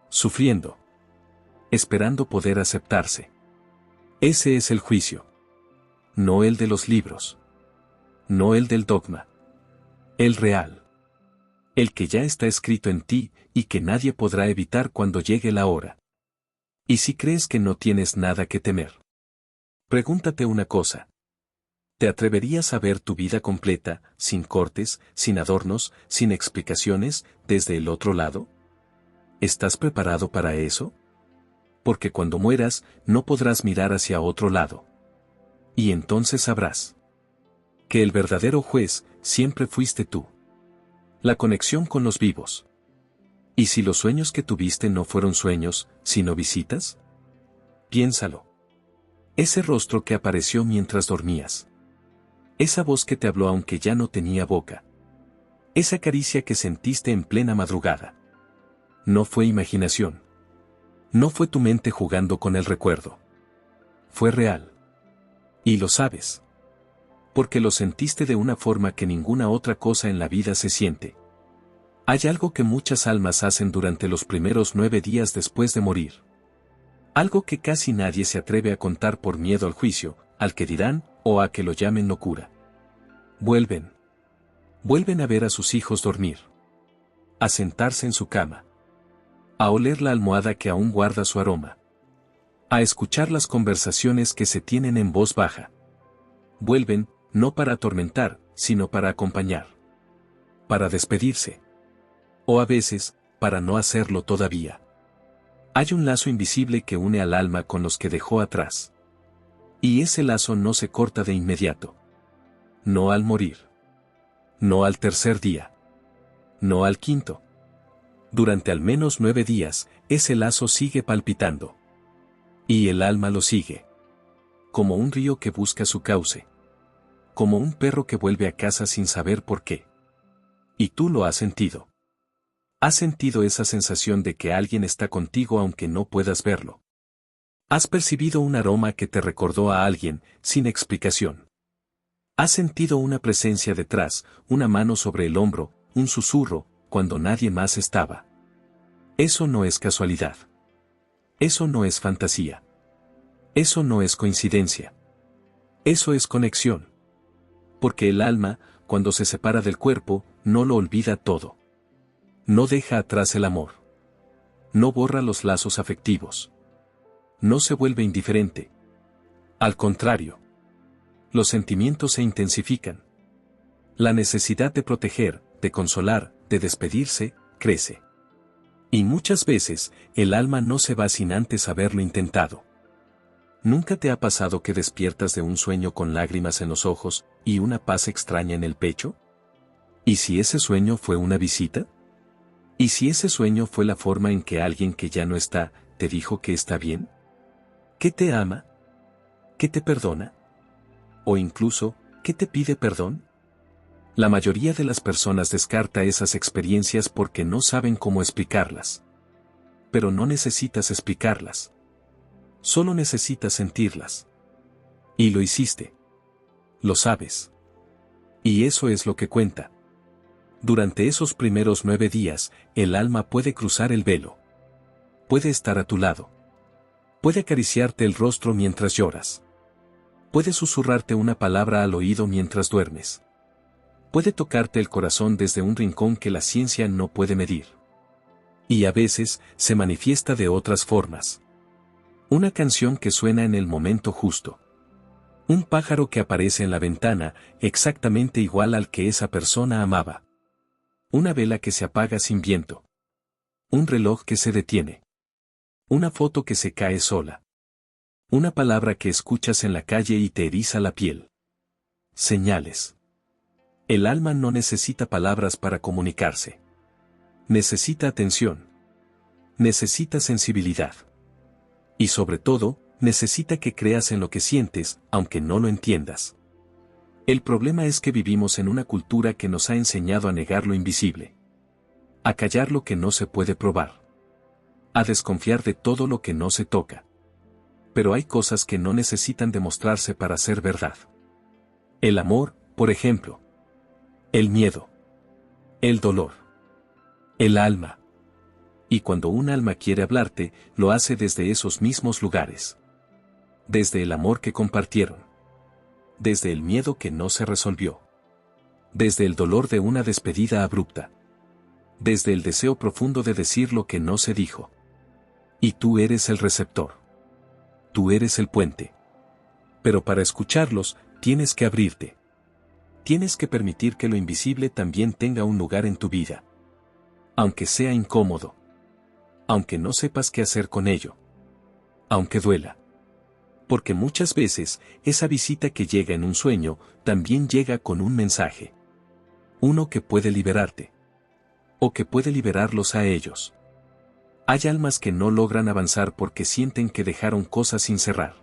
Sufriendo. Esperando poder aceptarse. Ese es el juicio. No el de los libros. No el del dogma. El real. El que ya está escrito en ti, y que nadie podrá evitar cuando llegue la hora. ¿Y si crees que no tienes nada que temer? Pregúntate una cosa. ¿Te atreverías a ver tu vida completa, sin cortes, sin adornos, sin explicaciones, desde el otro lado? ¿Estás preparado para eso? Porque cuando mueras, no podrás mirar hacia otro lado. Y entonces sabrás que el verdadero juez siempre fuiste tú. La conexión con los vivos. ¿Y si los sueños que tuviste no fueron sueños, sino visitas? Piénsalo. Ese rostro que apareció mientras dormías. Esa voz que te habló aunque ya no tenía boca. Esa caricia que sentiste en plena madrugada. No fue imaginación. No fue tu mente jugando con el recuerdo. Fue real. Y lo sabes. Porque lo sentiste de una forma que ninguna otra cosa en la vida se siente. Hay algo que muchas almas hacen durante los primeros 9 días después de morir. Algo que casi nadie se atreve a contar por miedo al juicio, al que dirán, o a que lo llamen locura. Vuelven. Vuelven a ver a sus hijos dormir. A sentarse en su cama. A oler la almohada que aún guarda su aroma. A escuchar las conversaciones que se tienen en voz baja. Vuelven, no para atormentar, sino para acompañar. Para despedirse. O a veces, para no hacerlo todavía. Hay un lazo invisible que une al alma con los que dejó atrás. Y ese lazo no se corta de inmediato. No al morir. No al tercer día. No al quinto. Durante al menos 9 días, ese lazo sigue palpitando. Y el alma lo sigue. Como un río que busca su cauce. Como un perro que vuelve a casa sin saber por qué. Y tú lo has sentido. Has sentido esa sensación de que alguien está contigo aunque no puedas verlo. Has percibido un aroma que te recordó a alguien, sin explicación. Has sentido una presencia detrás, una mano sobre el hombro, un susurro, cuando nadie más estaba. Eso no es casualidad. Eso no es fantasía. Eso no es coincidencia. Eso es conexión. Porque el alma, cuando se separa del cuerpo, no lo olvida todo. No deja atrás el amor. No borra los lazos afectivos. No se vuelve indiferente. Al contrario. Los sentimientos se intensifican. La necesidad de proteger, de consolar, de despedirse, crece. Y muchas veces, el alma no se va sin antes haberlo intentado. ¿Nunca te ha pasado que despiertas de un sueño con lágrimas en los ojos y una paz extraña en el pecho? ¿Y si ese sueño fue una visita? ¿Y si ese sueño fue la forma en que alguien que ya no está, te dijo que está bien? ¿Que te ama? ¿Que te perdona? ¿O incluso, que te pide perdón? La mayoría de las personas descarta esas experiencias porque no saben cómo explicarlas. Pero no necesitas explicarlas. Solo necesitas sentirlas. Y lo hiciste. Lo sabes. Y eso es lo que cuenta. Durante esos primeros 9 días, el alma puede cruzar el velo. Puede estar a tu lado. Puede acariciarte el rostro mientras lloras. Puede susurrarte una palabra al oído mientras duermes. Puede tocarte el corazón desde un rincón que la ciencia no puede medir. Y a veces, se manifiesta de otras formas. Una canción que suena en el momento justo. Un pájaro que aparece en la ventana, exactamente igual al que esa persona amaba. Una vela que se apaga sin viento. Un reloj que se detiene. Una foto que se cae sola. Una palabra que escuchas en la calle y te eriza la piel. Señales. El alma no necesita palabras para comunicarse. Necesita atención. Necesita sensibilidad. Y sobre todo, necesita que creas en lo que sientes, aunque no lo entiendas. El problema es que vivimos en una cultura que nos ha enseñado a negar lo invisible. A callar lo que no se puede probar. A desconfiar de todo lo que no se toca. Pero hay cosas que no necesitan demostrarse para ser verdad. El amor, por ejemplo. El miedo. El dolor. El alma. Y cuando un alma quiere hablarte, lo hace desde esos mismos lugares. Desde el amor que compartieron. Desde el miedo que no se resolvió. Desde el dolor de una despedida abrupta. Desde el deseo profundo de decir lo que no se dijo. Y tú eres el receptor. Tú eres el puente. Pero para escucharlos, tienes que abrirte. Tienes que permitir que lo invisible también tenga un lugar en tu vida. Aunque sea incómodo. Aunque no sepas qué hacer con ello. Aunque duela. Porque muchas veces, esa visita que llega en un sueño, también llega con un mensaje. Uno que puede liberarte. O que puede liberarlos a ellos. Hay almas que no logran avanzar porque sienten que dejaron cosas sin cerrar.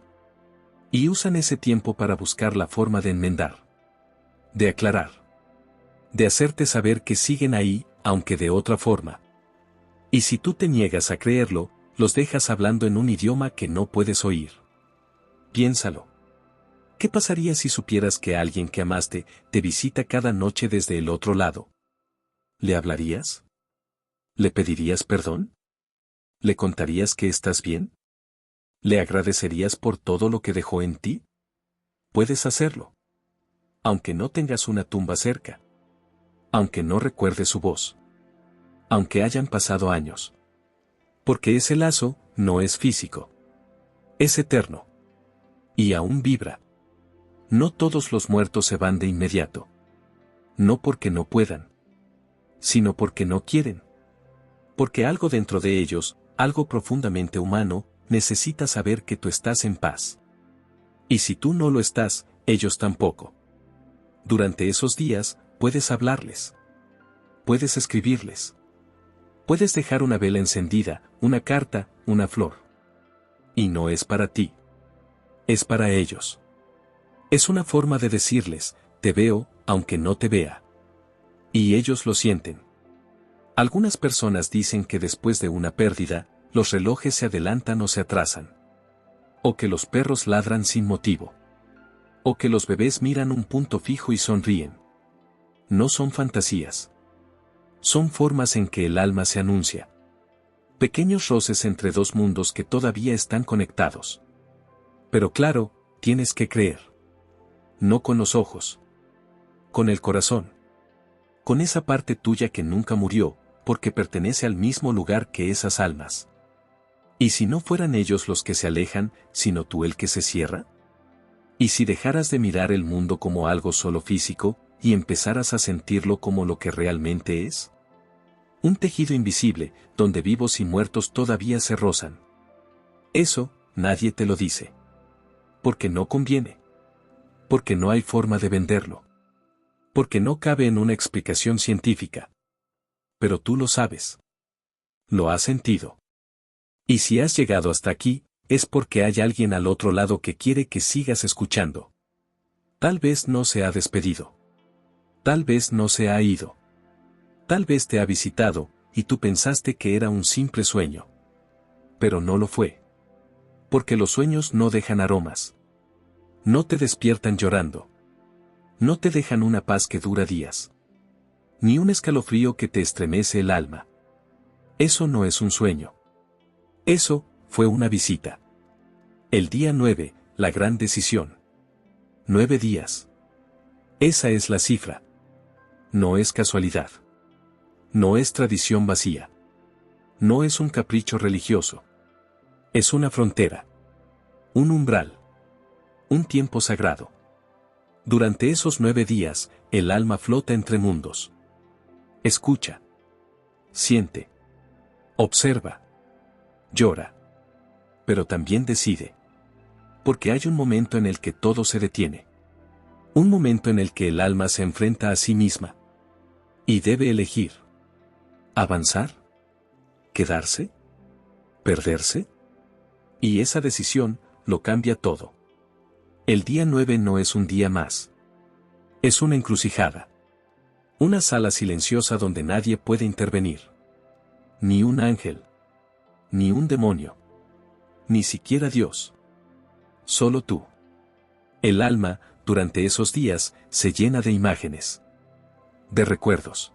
Y usan ese tiempo para buscar la forma de enmendar. De aclarar. De hacerte saber que siguen ahí, aunque de otra forma. Y si tú te niegas a creerlo, los dejas hablando en un idioma que no puedes oír. Piénsalo. ¿Qué pasaría si supieras que alguien que amaste te visita cada noche desde el otro lado? ¿Le hablarías? ¿Le pedirías perdón? ¿Le contarías que estás bien? ¿Le agradecerías por todo lo que dejó en ti? Puedes hacerlo. Aunque no tengas una tumba cerca. Aunque no recuerdes su voz. Aunque hayan pasado años. Porque ese lazo no es físico. Es eterno. Y aún vibra. No todos los muertos se van de inmediato. No porque no puedan, sino porque no quieren. Porque algo dentro de ellos, algo profundamente humano, necesita saber que tú estás en paz. Y si tú no lo estás, ellos tampoco. Durante esos días, puedes hablarles. Puedes escribirles. Puedes dejar una vela encendida, una carta, una flor. Y no es para ti. Es para ellos. Es una forma de decirles, te veo, aunque no te vea. Y ellos lo sienten. Algunas personas dicen que después de una pérdida, los relojes se adelantan o se atrasan. O que los perros ladran sin motivo. O que los bebés miran un punto fijo y sonríen. No son fantasías. Son formas en que el alma se anuncia. Pequeños roces entre dos mundos que todavía están conectados. Pero claro, tienes que creer. No con los ojos. Con el corazón. Con esa parte tuya que nunca murió, porque pertenece al mismo lugar que esas almas. ¿Y si no fueran ellos los que se alejan, sino tú el que se cierra? ¿Y si dejaras de mirar el mundo como algo solo físico, y empezaras a sentirlo como lo que realmente es? Un tejido invisible, donde vivos y muertos todavía se rozan. Eso, nadie te lo dice. Porque no conviene. Porque no hay forma de venderlo. Porque no cabe en una explicación científica. Pero tú lo sabes. Lo has sentido. Y si has llegado hasta aquí, es porque hay alguien al otro lado que quiere que sigas escuchando. Tal vez no se ha despedido. Tal vez no se ha ido. Tal vez te ha visitado, y tú pensaste que era un simple sueño. Pero no lo fue. Porque los sueños no dejan aromas. No te despiertan llorando. No te dejan una paz que dura días. Ni un escalofrío que te estremece el alma. Eso no es un sueño. Eso, fue una visita. El día 9, la gran decisión. 9 días. Esa es la cifra. No es casualidad. No es tradición vacía. No es un capricho religioso. Es una frontera. Un umbral. Un tiempo sagrado. Durante esos 9 días, el alma flota entre mundos. Escucha. Siente. Observa. Llora. Pero también decide. Porque hay un momento en el que todo se detiene. Un momento en el que el alma se enfrenta a sí misma. Y debe elegir. ¿Avanzar? ¿Quedarse? ¿Perderse? Y esa decisión, lo cambia todo. El día 9 no es un día más. Es una encrucijada. Una sala silenciosa donde nadie puede intervenir. Ni un ángel. Ni un demonio. Ni siquiera Dios. Solo tú. El alma, durante esos días, se llena de imágenes. De recuerdos.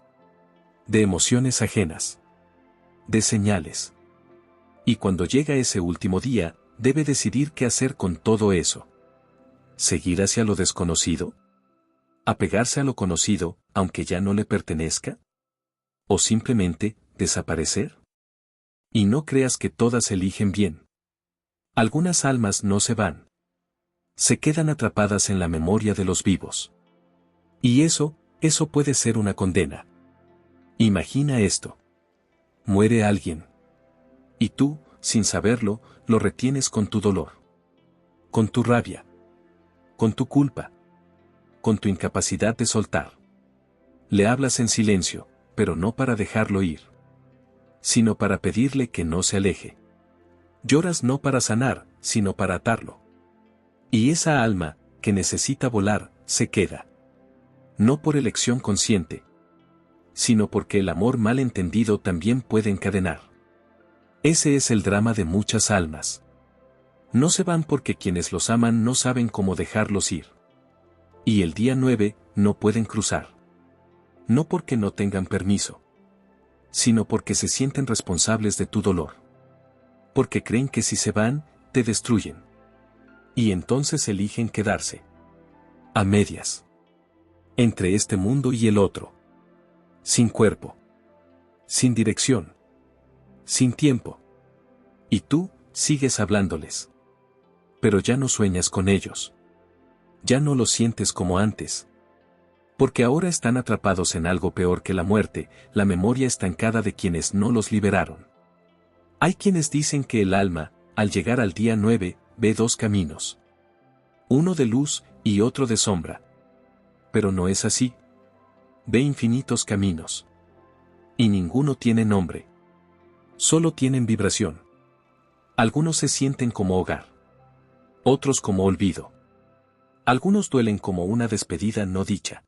De emociones ajenas. De señales. Y cuando llega ese último día, debe decidir qué hacer con todo eso. ¿Seguir hacia lo desconocido? ¿Apegarse a lo conocido, aunque ya no le pertenezca? ¿O simplemente, desaparecer? Y no creas que todas eligen bien. Algunas almas no se van. Se quedan atrapadas en la memoria de los vivos. Y eso puede ser una condena. Imagina esto. Muere alguien. Y tú, sin saberlo, lo retienes con tu dolor. Con tu rabia. Con tu culpa. Con tu incapacidad de soltar. Le hablas en silencio, pero no para dejarlo ir. Sino para pedirle que no se aleje. Lloras no para sanar, sino para atarlo. Y esa alma, que necesita volar, se queda. No por elección consciente, sino porque el amor mal entendido también puede encadenar. Ese es el drama de muchas almas. No se van porque quienes los aman no saben cómo dejarlos ir. Y el día 9, no pueden cruzar. No porque no tengan permiso, sino porque se sienten responsables de tu dolor. Porque creen que si se van, te destruyen. Y entonces eligen quedarse. A medias. Entre este mundo y el otro. Sin cuerpo. Sin dirección. Sin tiempo. Y tú, sigues hablándoles. Pero ya no sueñas con ellos. Ya no los sientes como antes. Porque ahora están atrapados en algo peor que la muerte, la memoria estancada de quienes no los liberaron. Hay quienes dicen que el alma, al llegar al día 9, ve dos caminos. Uno de luz y otro de sombra. Pero no es así. Ve infinitos caminos. Y ninguno tiene nombre. Solo tienen vibración. Algunos se sienten como hogar. Otros como olvido. Algunos duelen como una despedida no dicha.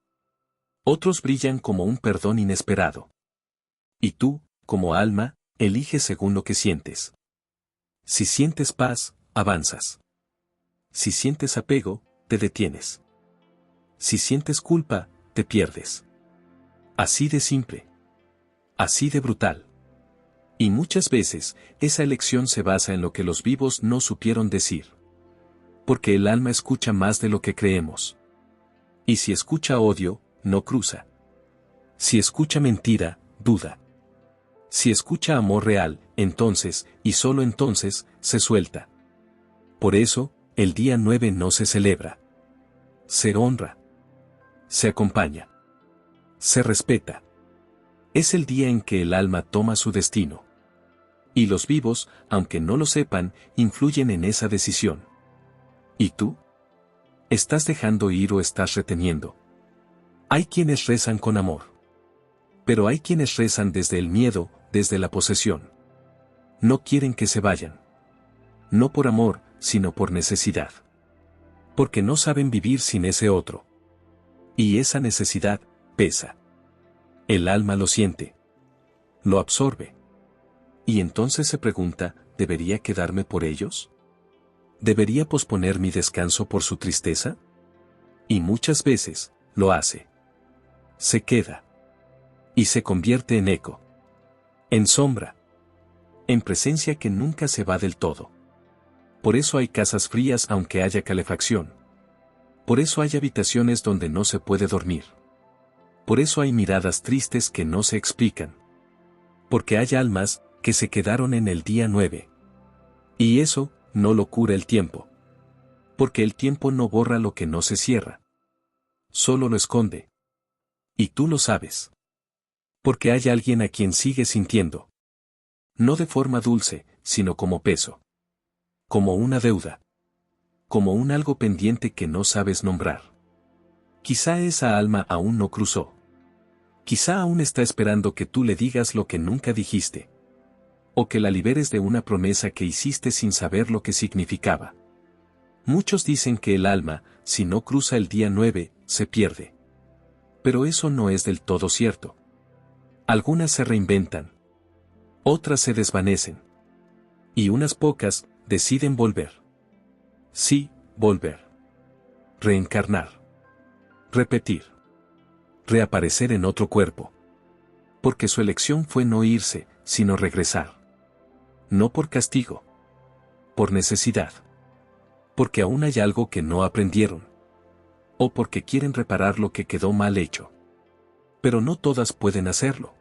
Otros brillan como un perdón inesperado. Y tú, como alma, eliges según lo que sientes. Si sientes paz, avanzas. Si sientes apego, te detienes. Si sientes culpa, te pierdes. Así de simple. Así de brutal. Y muchas veces, esa elección se basa en lo que los vivos no supieron decir. Porque el alma escucha más de lo que creemos. Y si escucha odio, no cruza. Si escucha mentira, duda. Si escucha amor real, entonces, y solo entonces, se suelta. Por eso, el día 9 no se celebra. Se honra. Se acompaña. Se respeta. Es el día en que el alma toma su destino. Y los vivos, aunque no lo sepan, influyen en esa decisión. ¿Y tú? ¿Estás dejando ir o estás reteniendo? Hay quienes rezan con amor. Pero hay quienes rezan desde el miedo, desde la posesión. No quieren que se vayan. No por amor, sino por necesidad. Porque no saben vivir sin ese otro. Y esa necesidad, pesa. El alma lo siente. Lo absorbe. Y entonces se pregunta, ¿debería quedarme por ellos? ¿Debería posponer mi descanso por su tristeza? Y muchas veces, lo hace. Se queda. Y se convierte en eco. En sombra. En presencia que nunca se va del todo. Por eso hay casas frías aunque haya calefacción. Por eso hay habitaciones donde no se puede dormir. Por eso hay miradas tristes que no se explican. Porque hay almas que se quedaron en el día 9. Y eso no lo cura el tiempo. Porque el tiempo no borra lo que no se cierra. Solo lo esconde. Y tú lo sabes. Porque hay alguien a quien sigues sintiendo. No de forma dulce, sino como peso. Como una deuda. Como un algo pendiente que no sabes nombrar. Quizá esa alma aún no cruzó. Quizá aún está esperando que tú le digas lo que nunca dijiste. O que la liberes de una promesa que hiciste sin saber lo que significaba. Muchos dicen que el alma, si no cruza el día 9, se pierde. Pero eso no es del todo cierto. Algunas se reinventan. Otras se desvanecen. Y unas pocas deciden volver. Sí, volver. Reencarnar. Repetir. Reaparecer en otro cuerpo. Porque su elección fue no irse, sino regresar. No por castigo. Por necesidad. Porque aún hay algo que no aprendieron. O porque quieren reparar lo que quedó mal hecho. Pero no todas pueden hacerlo.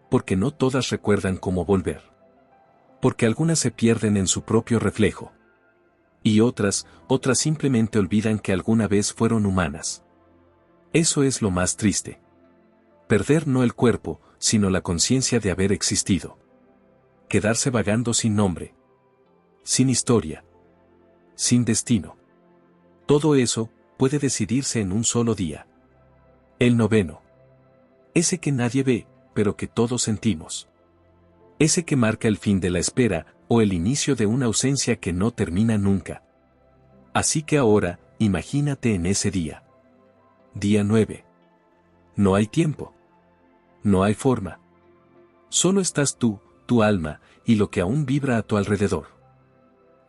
Porque no todas recuerdan cómo volver. Porque algunas se pierden en su propio reflejo. Y otras simplemente olvidan que alguna vez fueron humanas. Eso es lo más triste. Perder no el cuerpo, sino la conciencia de haber existido. Quedarse vagando sin nombre. Sin historia. Sin destino. Todo eso puede decidirse en un solo día. El 9. Ese que nadie ve, pero que todos sentimos. Ese que marca el fin de la espera, o el inicio de una ausencia que no termina nunca. Así que ahora, imagínate en ese día. Día 9. No hay tiempo. No hay forma. Solo estás tú, tu alma, y lo que aún vibra a tu alrededor.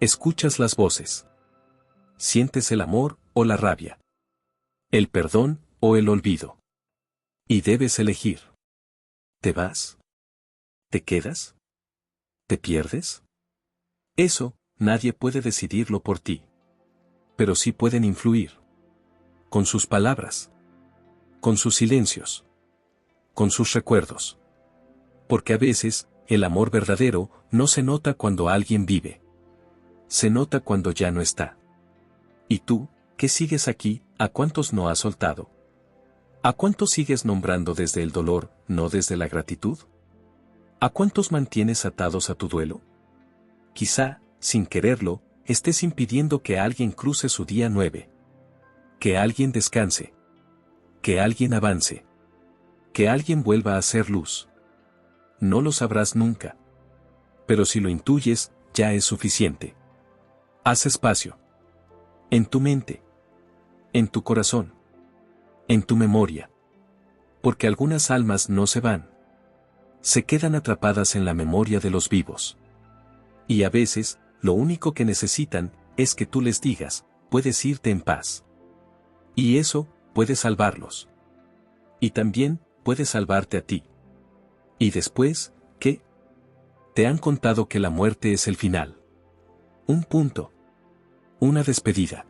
Escuchas las voces. Sientes el amor o la rabia. El perdón o el olvido. Y debes elegir. ¿Te vas? ¿Te quedas? ¿Te pierdes? Eso, nadie puede decidirlo por ti. Pero sí pueden influir. Con sus palabras. Con sus silencios. Con sus recuerdos. Porque a veces, el amor verdadero no se nota cuando alguien vive. Se nota cuando ya no está. ¿Y tú, que sigues aquí, a cuántos no has soltado? ¿A cuántos sigues nombrando desde el dolor, no desde la gratitud? ¿A cuántos mantienes atados a tu duelo? Quizá, sin quererlo, estés impidiendo que alguien cruce su día 9. Que alguien descanse. Que alguien avance. Que alguien vuelva a ser luz. No lo sabrás nunca. Pero si lo intuyes, ya es suficiente. Haz espacio. En tu mente. En tu corazón. En tu memoria. Porque algunas almas no se van. Se quedan atrapadas en la memoria de los vivos. Y a veces, lo único que necesitan, es que tú les digas, puedes irte en paz. Y eso, puede salvarlos. Y también, puede salvarte a ti. Y después, ¿qué? Te han contado que la muerte es el final. Un punto. Una despedida.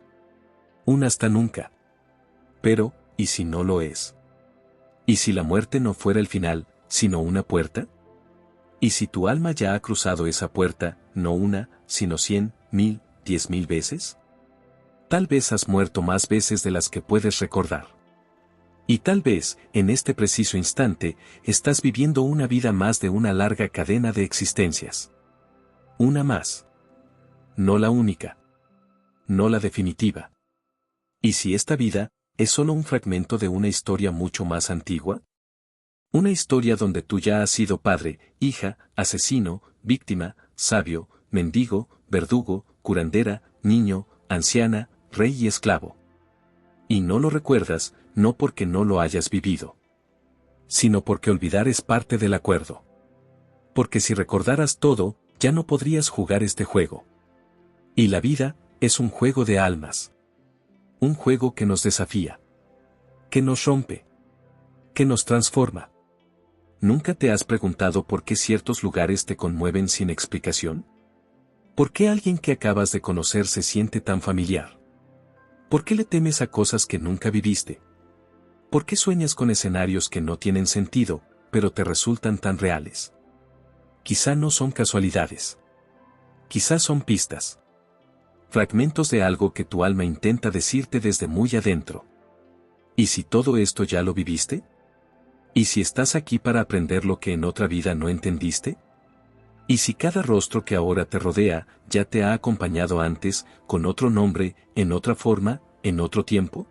Un hasta nunca. Pero, ¿y si no lo es? ¿Y si la muerte no fuera el final, sino una puerta? ¿Y si tu alma ya ha cruzado esa puerta, no una, sino 100, 1000, 10.000 veces? Tal vez has muerto más veces de las que puedes recordar. Y tal vez, en este preciso instante, estás viviendo una vida más de una larga cadena de existencias. Una más. No la única. No la definitiva. ¿Y si esta vida es solo un fragmento de una historia mucho más antigua? Una historia donde tú ya has sido padre, hija, asesino, víctima, sabio, mendigo, verdugo, curandera, niño, anciana, rey y esclavo. Y no lo recuerdas, no porque no lo hayas vivido, sino porque olvidar es parte del acuerdo. Porque si recordaras todo, ya no podrías jugar este juego. Y la vida es un juego de almas. Un juego que nos desafía. Que nos rompe. Que nos transforma. ¿Nunca te has preguntado por qué ciertos lugares te conmueven sin explicación? ¿Por qué alguien que acabas de conocer se siente tan familiar? ¿Por qué le temes a cosas que nunca viviste? ¿Por qué sueñas con escenarios que no tienen sentido, pero te resultan tan reales? Quizá no son casualidades. Quizá son pistas. Fragmentos de algo que tu alma intenta decirte desde muy adentro. ¿Y si todo esto ya lo viviste? ¿Y si estás aquí para aprender lo que en otra vida no entendiste? ¿Y si cada rostro que ahora te rodea ya te ha acompañado antes, con otro nombre, en otra forma, en otro tiempo?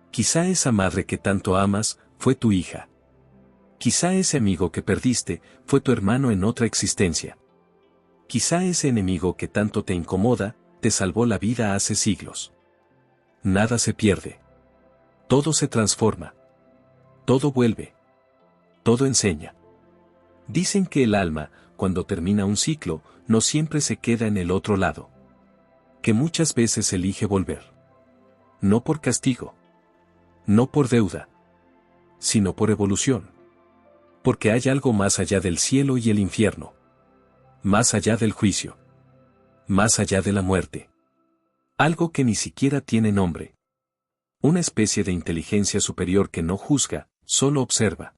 Quizá esa madre que tanto amas, fue tu hija. Quizá ese amigo que perdiste, fue tu hermano en otra existencia. Quizá ese enemigo que tanto te incomoda, te salvó la vida hace siglos. Nada se pierde. Todo se transforma. Todo vuelve. Todo enseña. Dicen que el alma, cuando termina un ciclo, no siempre se queda en el otro lado. Que muchas veces elige volver. No por castigo. No por deuda. Sino por evolución. Porque hay algo más allá del cielo y el infierno. Más allá del juicio. Más allá de la muerte. Algo que ni siquiera tiene nombre. Una especie de inteligencia superior que no juzga, solo observa.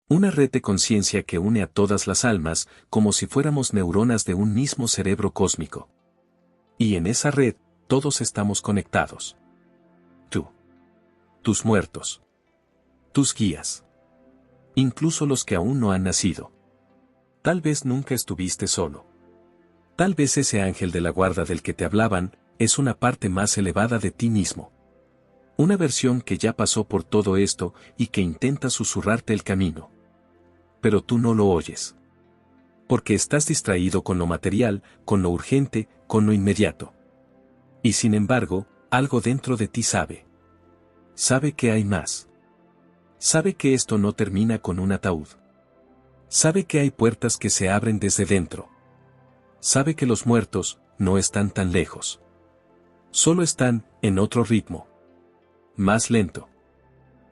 Una red de conciencia que une a todas las almas, como si fuéramos neuronas de un mismo cerebro cósmico. Y en esa red, todos estamos conectados. Tú. Tus muertos. Tus guías. Incluso los que aún no han nacido. Tal vez nunca estuviste solo. Tal vez ese ángel de la guarda del que te hablaban, es una parte más elevada de ti mismo. Una versión que ya pasó por todo esto y que intenta susurrarte el camino. Pero tú no lo oyes. Porque estás distraído con lo material, con lo urgente, con lo inmediato. Y sin embargo, algo dentro de ti sabe. Sabe que hay más. Sabe que esto no termina con un ataúd. Sabe que hay puertas que se abren desde dentro. Sabe que los muertos no están tan lejos. Solo están en otro ritmo. Más lento.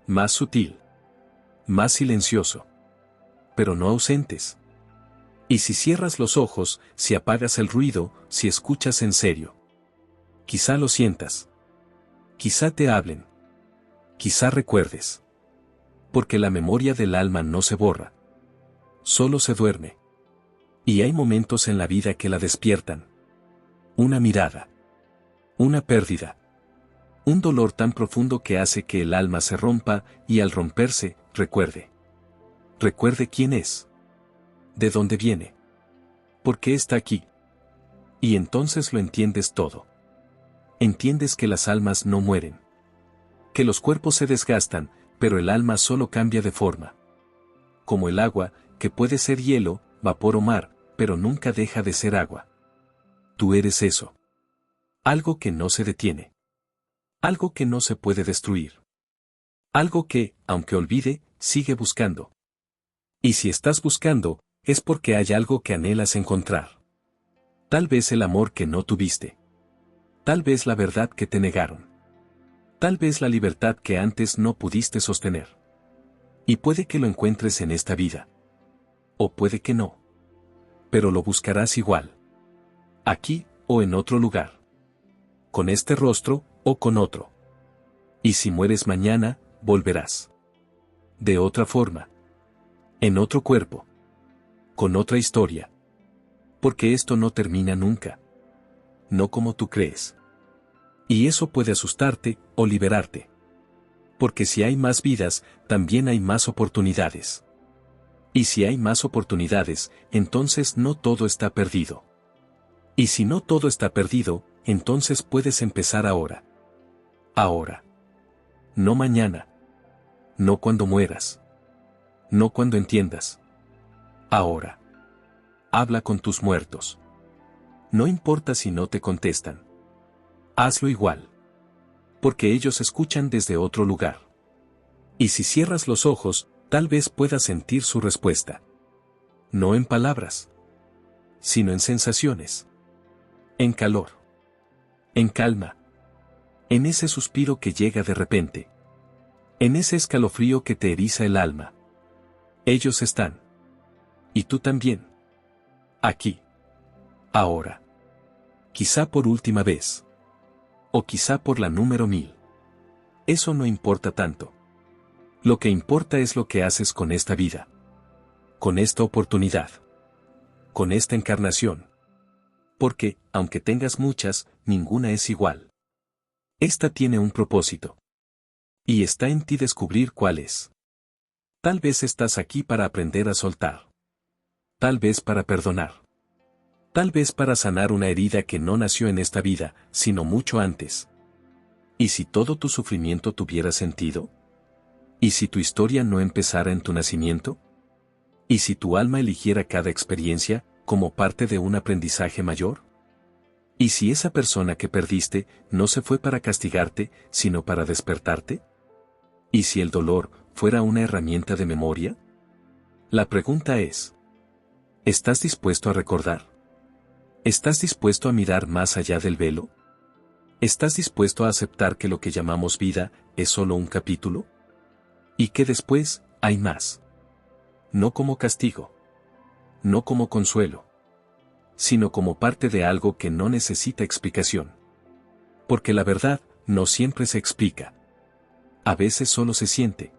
Más sutil. Más silencioso. Pero no ausentes. Y si cierras los ojos, si apagas el ruido, si escuchas en serio. Quizá lo sientas. Quizá te hablen. Quizá recuerdes. Porque la memoria del alma no se borra. Solo se duerme. Y hay momentos en la vida que la despiertan. Una mirada. Una pérdida. Un dolor tan profundo que hace que el alma se rompa y al romperse, recuerde. Recuerde quién es. ¿De dónde viene? ¿Por qué está aquí? Y entonces lo entiendes todo. Entiendes que las almas no mueren. Que los cuerpos se desgastan, pero el alma solo cambia de forma. Como el agua, que puede ser hielo, vapor o mar, pero nunca deja de ser agua. Tú eres eso. Algo que no se detiene. Algo que no se puede destruir. Algo que, aunque olvide, sigue buscando. Y si estás buscando, es porque hay algo que anhelas encontrar. Tal vez el amor que no tuviste. Tal vez la verdad que te negaron. Tal vez la libertad que antes no pudiste sostener. Y puede que lo encuentres en esta vida. O puede que no. Pero lo buscarás igual. Aquí, o en otro lugar. Con este rostro, o con otro. Y si mueres mañana, volverás. De otra forma. En otro cuerpo. Con otra historia. Porque esto no termina nunca. No como tú crees. Y eso puede asustarte, o liberarte. Porque si hay más vidas, también hay más oportunidades. Y si hay más oportunidades, entonces no todo está perdido. Y si no todo está perdido, entonces puedes empezar ahora. Ahora. No mañana. No cuando mueras. No cuando entiendas. Ahora. Habla con tus muertos. No importa si no te contestan. Hazlo igual. Porque ellos escuchan desde otro lugar. Y si cierras los ojos, tal vez puedas sentir su respuesta. No en palabras. Sino en sensaciones. En calor. En calma. En ese suspiro que llega de repente. En ese escalofrío que te eriza el alma. Ellos están. Y tú también. Aquí. Ahora. Quizá por última vez. O quizá por la número 1000. Eso no importa tanto. Lo que importa es lo que haces con esta vida. Con esta oportunidad. Con esta encarnación. Porque, aunque tengas muchas, ninguna es igual. Esta tiene un propósito. Y está en ti descubrir cuál es. Tal vez estás aquí para aprender a soltar. Tal vez para perdonar. Tal vez para sanar una herida que no nació en esta vida, sino mucho antes. ¿Y si todo tu sufrimiento tuviera sentido? ¿Y si tu historia no empezara en tu nacimiento? ¿Y si tu alma eligiera cada experiencia como parte de un aprendizaje mayor? ¿Y si esa persona que perdiste no se fue para castigarte, sino para despertarte? ¿Y si el dolor fuera una herramienta de memoria? La pregunta es: ¿estás dispuesto a recordar? ¿Estás dispuesto a mirar más allá del velo? ¿Estás dispuesto a aceptar que lo que llamamos vida es solo un capítulo? Y que después hay más. No como castigo. No como consuelo. Sino como parte de algo que no necesita explicación. Porque la verdad no siempre se explica. A veces solo se siente.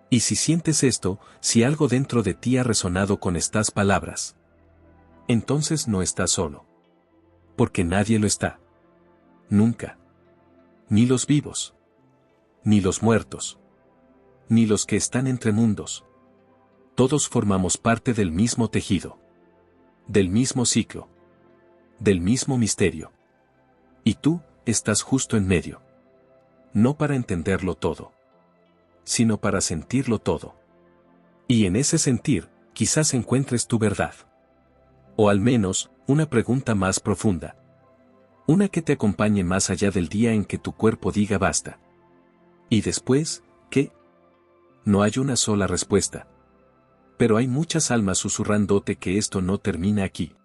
Y si sientes esto, si algo dentro de ti ha resonado con estas palabras, entonces no estás solo. Porque nadie lo está. Nunca. Ni los vivos. Ni los muertos. Ni los que están entre mundos. Todos formamos parte del mismo tejido. Del mismo ciclo. Del mismo misterio. Y tú, estás justo en medio. No para entenderlo todo. Sino para sentirlo todo. Y en ese sentir, quizás encuentres tu verdad. O al menos, una pregunta más profunda. Una que te acompañe más allá del día en que tu cuerpo diga basta. ¿Y después, qué? No hay una sola respuesta. Pero hay muchas almas susurrándote que esto no termina aquí.